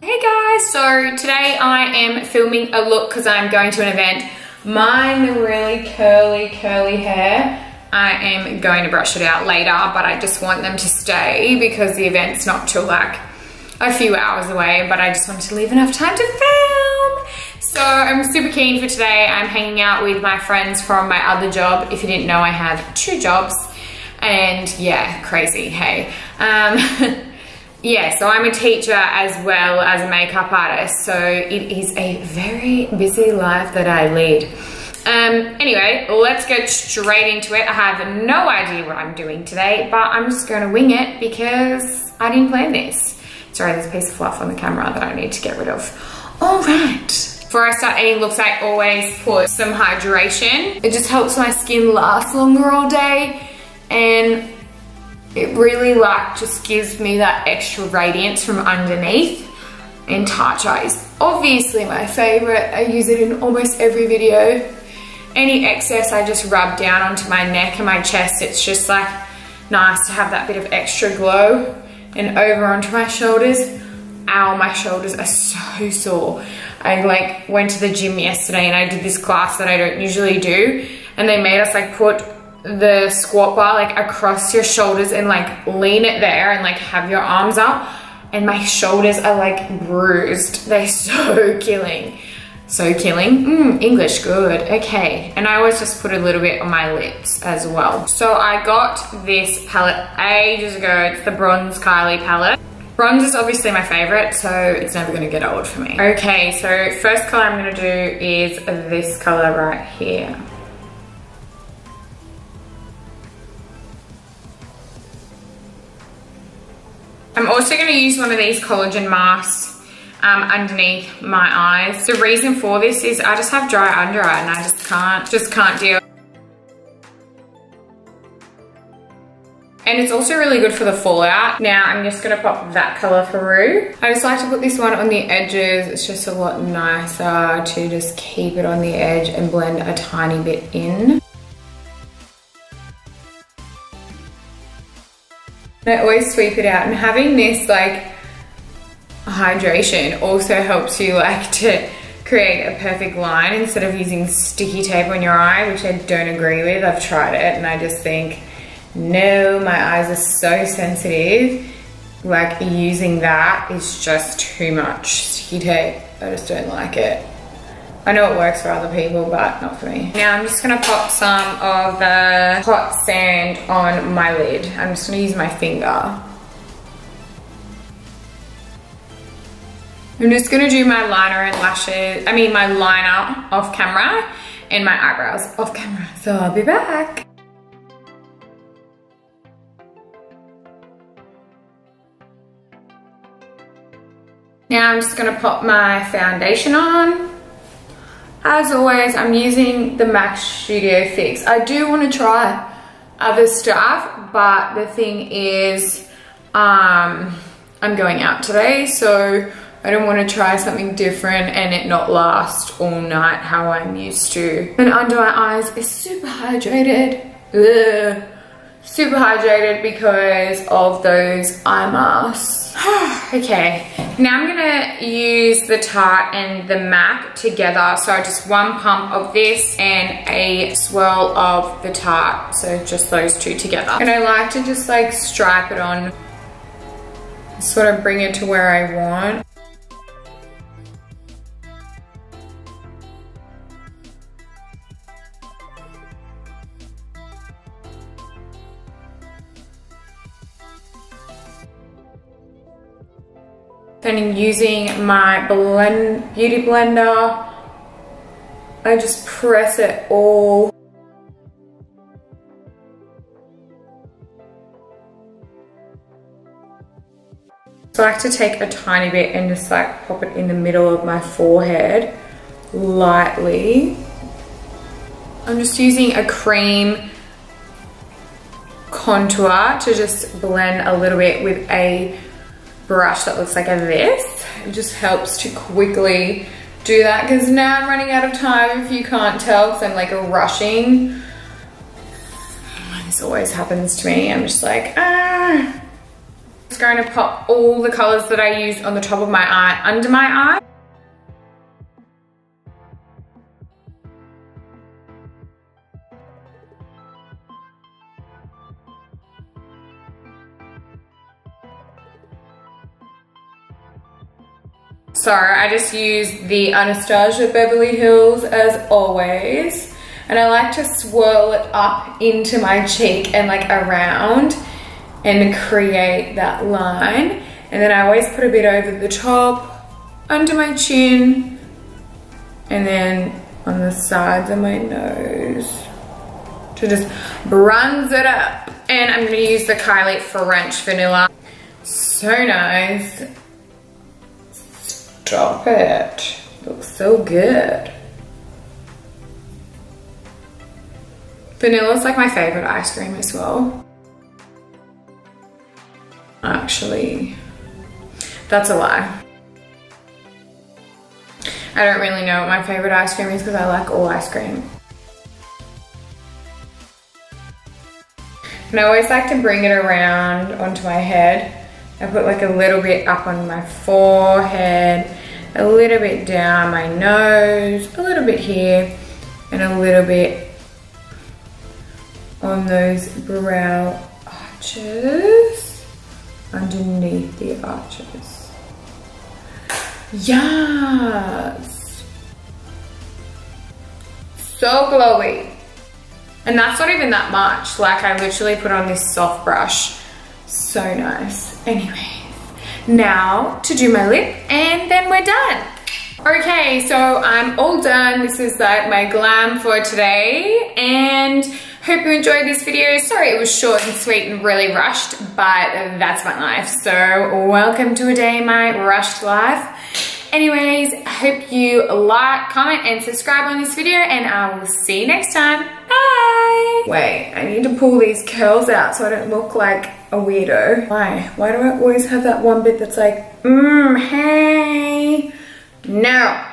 Hey guys, so today I am filming a look because I'm going to an event. Mine, the really curly hair, I am going to brush it out later, but I just want them to stay because the event's not till like a few hours away, but I just wanted to leave enough time to film. So I'm super keen for today. I'm hanging out with my friends from my other job. If you didn't know, I have 2 jobs and yeah, crazy, hey. Yeah, so I'm a teacher as well as a makeup artist, so it is a very busy life that I lead. Anyway, let's get straight into it. I have no idea what I'm doing today, but I'm just gonna wing it because I didn't plan this. Sorry, there's a piece of fluff on the camera that I need to get rid of. All right. Before I start any looks, I always put some hydration. It just helps my skin last longer all day, and it really like just gives me that extra radiance from underneath. And Tatcha is obviously my favorite. I use it in almost every video. Any excess I just rub down onto my neck and my chest. It's just like nice to have that bit of extra glow. And over onto my shoulders. Ow, my shoulders are so sore. I like went to the gym yesterday and I did this class that I don't usually do. And they made us like put the squat bar like across your shoulders and like lean it there and like have your arms up, and my shoulders are like bruised. They're so killing. So killing. English good. Okay. And I always just put a little bit on my lips as well. So I got this palette ages ago. It's the Bronze Kylie palette. Bronze is obviously my favorite, so it's never gonna get old for me. Okay, so first color I'm gonna do is this color right here. I'm also going to use one of these collagen masks underneath my eyes. The reason for this is I just have dry under eye and I just can't deal. And it's also really good for the fallout. Now I'm just going to pop that color through. I just like to put this one on the edges. It's just a lot nicer to just keep it on the edge and blend a tiny bit in. I always sweep it out, and having this like hydration also helps you like to create a perfect line instead of using sticky tape on your eye, which I don't agree with. I've tried it and I just think, no, my eyes are so sensitive. Like using that is just too much sticky tape. I just don't like it. I know it works for other people, but not for me. Now I'm just gonna pop some of the hot sand on my lid. I'm just gonna use my finger. I'm just gonna do my liner and lashes, my liner off camera and my eyebrows off camera. So I'll be back. Now I'm just gonna pop my foundation on. As always, I'm using the MAC Studio Fix. I do want to try other stuff, but the thing is, I'm going out today, so I don't want to try something different and it not last all night how I'm used to. And under my eyes is super hydrated. Ugh. Super hydrated because of those eye masks. Okay, now I'm gonna use the Tarte and the MAC together. So just one pump of this and a swirl of the Tarte. So just those two together. And I like to just like stripe it on, sort of bring it to where I want. Then using my beauty blender, I just press it all. So I like to take a tiny bit and just like pop it in the middle of my forehead, lightly. I'm just using a cream contour to just blend a little bit with a brush that looks like this. It just helps to quickly do that because now I'm running out of time, if you can't tell, because I'm like rushing. This always happens to me. I'm just like, going to pop all the colors that I used on the top of my eye under my eye. So I just use the Anastasia Beverly Hills as always. And I like to swirl it up into my cheek and like around and create that line. And then I always put a bit over the top, under my chin, and then on the sides of my nose to just bronze it up. And I'm gonna use the Kylie French Vanilla. So nice. Stop it. Looks so good. Vanilla's like my favorite ice cream as well. Actually, that's a lie. I don't really know what my favorite ice cream is because I like all ice cream. And I always like to bring it around onto my head. I put like a little bit up on my forehead, a little bit down my nose, a little bit here, and a little bit on those brow arches, underneath the arches. Yes! So glowy. And that's not even that much. Like I literally put on this soft brush. So nice. Anyways, now to do my lip and then we're done. Okay, so I'm all done. This is like my glam for today and hope you enjoyed this video. Sorry it was short and sweet and really rushed, but that's my life. So welcome to a day in my rushed life. Anyways, I hope you like, comment, and subscribe on this video, and I will see you next time. Bye! Wait, I need to pull these curls out so I don't look like a weirdo. Why? Why do I always have that one bit that's like, hey? No.